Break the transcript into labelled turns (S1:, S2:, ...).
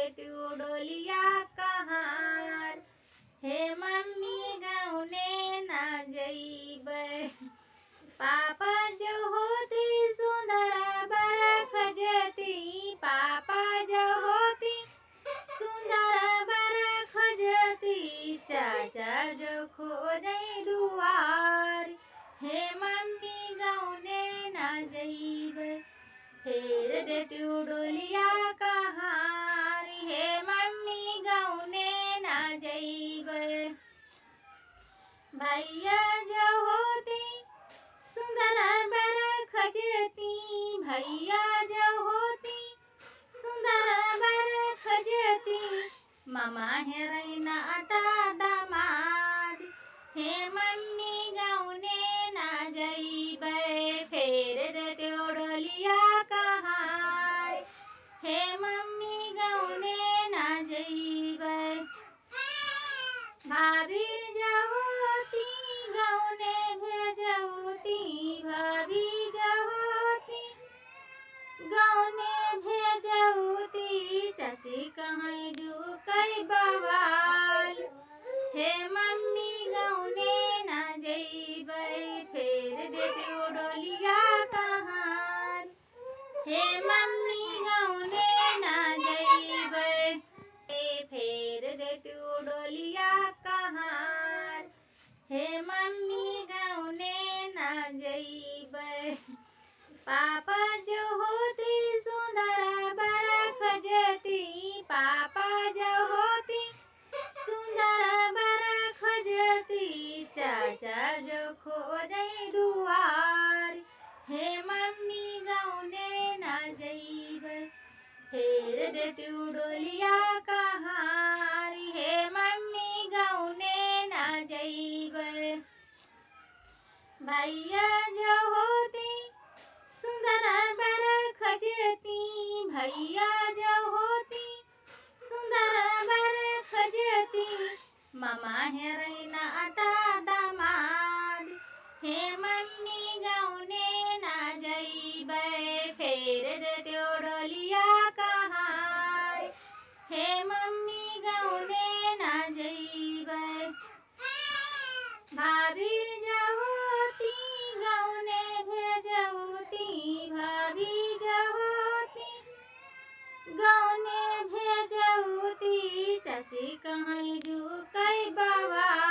S1: देतू डोलिया कहार। हे mummy गौने ना जइबै, पापा जो होती सुंदर बरख जती, पापा जो होती सुंदर बरख जती, चाचा जो खोजै दुआर। हे मम्मी गौने ना जइबै, फेर देतू डोलिया कहार। हे मम्मी गौने ना जइबै, भैया जो होती सुंदर बरख जती, भैया जो होती सुंदर बरख जती, मामा हेरैना आटा दामाद। हे मम्मी गौने ना जइबै, फेर देतू डोलिया कहार। हे मम्मी गौने ना जइबै, भाभी जो होती गौने भेजौती, भाभी जो होती गौने भेजौती, चाची कहीं जुकै बवाल। हे मम्मी गौने ना जइबै, फेर देतू डोलिया कहार। हे मम्मी गौने ना जइबै, फेर देतू डोलिया कहार। हे मम्मी गौने ना जइबै, पापा जो होती सुंदर बरख जती, पापा जो होती सुंदर बरख जती, चाचा जो खोजै दुआर। हे मम्मी गौने ना जइबै, फेर देतू डोलिया कहार। हे मम्मी गौने ना जइबै, भैया जो होती सुंदर बरख जती, भैया जो होती सुंदर बरख जती, मामा हेरैना आटा दामाद। हे मम्मी गौने ना जइबै, फेर देतू डोलिया कहार। हे मम्मी गौने ना जइबै, भाभी जो होती गौने भेजौती, भाभी जो होती गौने भेजौती, चाची कहीं जुकै बवाल।